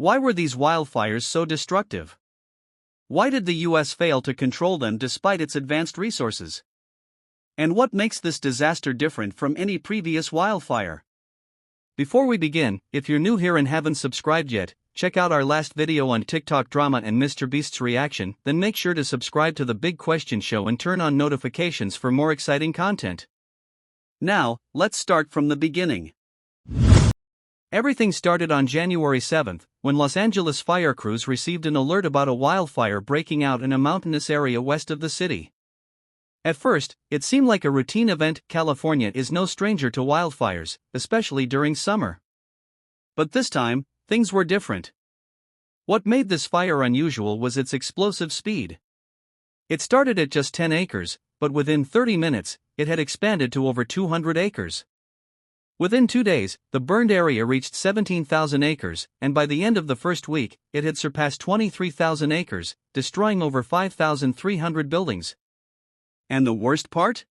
Why were these wildfires so destructive? Why did the US fail to control them despite its advanced resources? And what makes this disaster different from any previous wildfire? Before we begin, if you're new here and haven't subscribed yet, check out our last video on TikTok drama and Mr. Beast's reaction, then make sure to subscribe to the Big Question Show and turn on notifications for more exciting content. Now, let's start from the beginning. Everything started on January 7th, when Los Angeles fire crews received an alert about a wildfire breaking out in a mountainous area west of the city. At first, it seemed like a routine event. California is no stranger to wildfires, especially during summer. But this time, things were different. What made this fire unusual was its explosive speed. It started at just 10 acres, but within 30 minutes, it had expanded to over 200 acres. Within 2 days, the burned area reached 17,000 acres, and by the end of the first week, it had surpassed 23,000 acres, destroying over 5,300 buildings. And the worst part?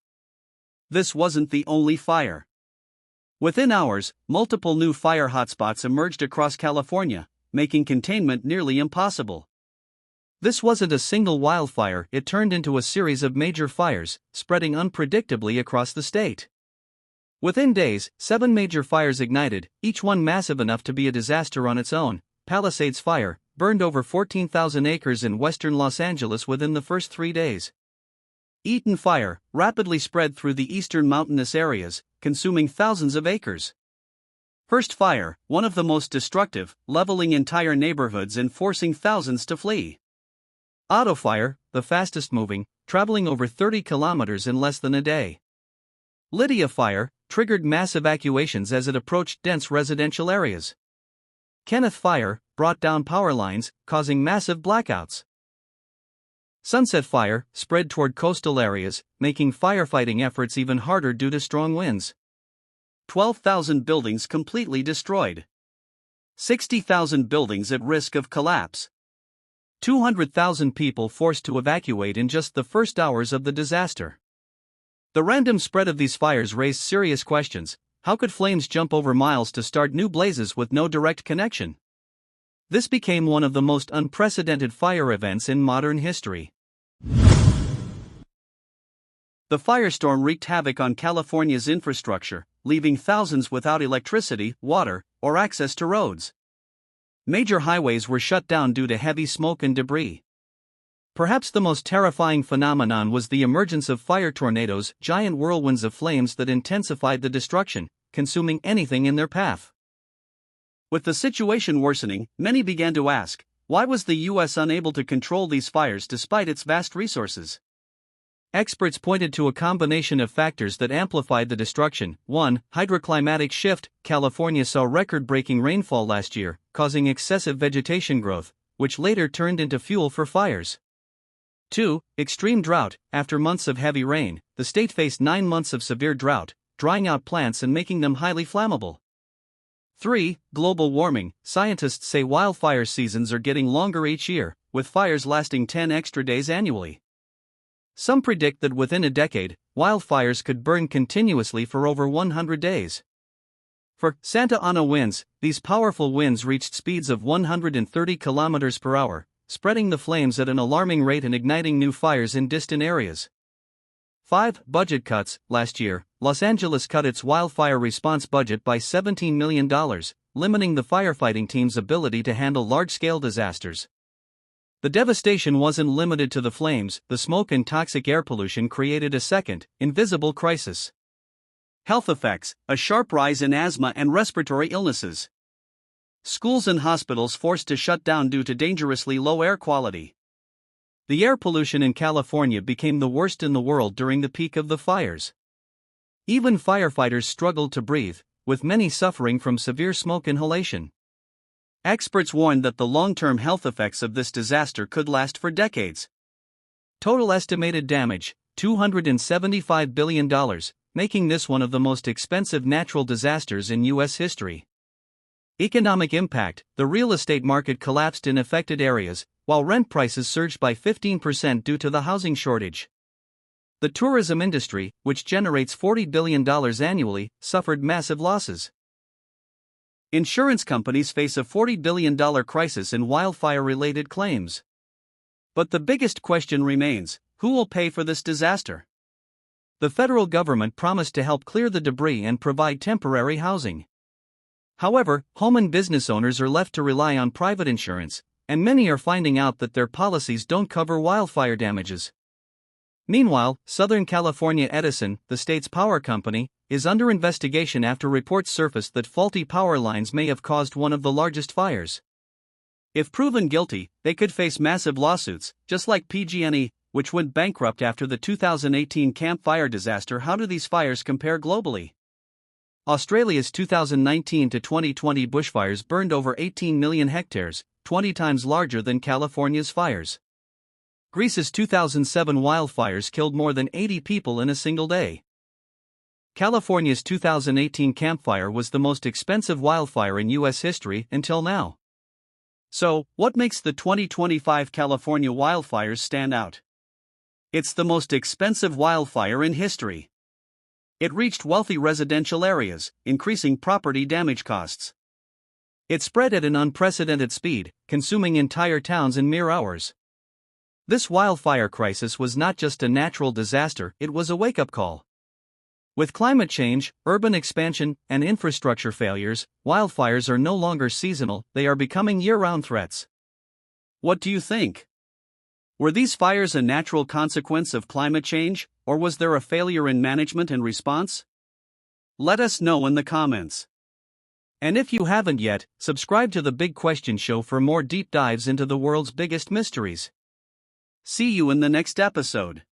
This wasn't the only fire. Within hours, multiple new fire hotspots emerged across California, making containment nearly impossible. This wasn't a single wildfire, it turned into a series of major fires, spreading unpredictably across the state. Within days, 7 major fires ignited, each one massive enough to be a disaster on its own. Palisades Fire burned over 14,000 acres in western Los Angeles within the first 3 days. Eaton Fire rapidly spread through the eastern mountainous areas, consuming thousands of acres. Hearst Fire, one of the most destructive, leveling entire neighborhoods and forcing thousands to flee. Auto Fire, the fastest moving, traveling over 30 kilometers in less than a day. Lydia Fire triggered mass evacuations as it approached dense residential areas. Kenneth Fire brought down power lines, causing massive blackouts. Sunset Fire spread toward coastal areas, making firefighting efforts even harder due to strong winds. 12,000 buildings completely destroyed. 60,000 buildings at risk of collapse. 200,000 people forced to evacuate in just the first hours of the disaster. The random spread of these fires raised serious questions. How could flames jump over miles to start new blazes with no direct connection? This became one of the most unprecedented fire events in modern history. The firestorm wreaked havoc on California's infrastructure, leaving thousands without electricity, water, or access to roads. Major highways were shut down due to heavy smoke and debris. Perhaps the most terrifying phenomenon was the emergence of fire tornadoes, giant whirlwinds of flames that intensified the destruction, consuming anything in their path. With the situation worsening, many began to ask, why was the US unable to control these fires despite its vast resources? Experts pointed to a combination of factors that amplified the destruction. 1. Hydroclimatic shift. California saw record-breaking rainfall last year, causing excessive vegetation growth, which later turned into fuel for fires. 2. Extreme drought. After months of heavy rain, the state faced 9 months of severe drought, drying out plants and making them highly flammable. 3. Global warming. Scientists say wildfire seasons are getting longer each year, with fires lasting 10 extra days annually. Some predict that within a decade, wildfires could burn continuously for over 100 days. For Santa Ana winds, these powerful winds reached speeds of 130 kilometers per hour, spreading the flames at an alarming rate and igniting new fires in distant areas. 5. Budget cuts. Last year, Los Angeles cut its wildfire response budget by $17 million, limiting the firefighting team's ability to handle large-scale disasters. The devastation wasn't limited to the flames. The smoke and toxic air pollution created a second, invisible crisis. Health effects: a sharp rise in asthma and respiratory illnesses. Schools and hospitals forced to shut down due to dangerously low air quality. The air pollution in California became the worst in the world during the peak of the fires. Even firefighters struggled to breathe, with many suffering from severe smoke inhalation. Experts warned that the long-term health effects of this disaster could last for decades. Total estimated damage: $275 billion, making this one of the most expensive natural disasters in U.S. history. Economic impact: the real estate market collapsed in affected areas, while rent prices surged by 15% due to the housing shortage. The tourism industry, which generates $40 billion annually, suffered massive losses. Insurance companies face a $40 billion crisis in wildfire-related claims. But the biggest question remains, who will pay for this disaster? The federal government promised to help clear the debris and provide temporary housing. However, home and business owners are left to rely on private insurance, and many are finding out that their policies don't cover wildfire damages. Meanwhile, Southern California Edison, the state's power company, is under investigation after reports surfaced that faulty power lines may have caused one of the largest fires. If proven guilty, they could face massive lawsuits, just like PG&E, which went bankrupt after the 2018 Camp Fire disaster. How do these fires compare globally? Australia's 2019 to 2020 bushfires burned over 18 million hectares, 20 times larger than California's fires. Greece's 2007 wildfires killed more than 80 people in a single day. California's 2018 Camp Fire was the most expensive wildfire in U.S. history until now. So, what makes the 2025 California wildfires stand out? It's the most expensive wildfire in history. It reached wealthy residential areas, increasing property damage costs. It spread at an unprecedented speed, consuming entire towns in mere hours. This wildfire crisis was not just a natural disaster, it was a wake-up call. With climate change, urban expansion, and infrastructure failures, wildfires are no longer seasonal, they are becoming year-round threats. What do you think? Were these fires a natural consequence of climate change, or was there a failure in management and response? Let us know in the comments. And if you haven't yet, subscribe to the Big Question Show for more deep dives into the world's biggest mysteries. See you in the next episode.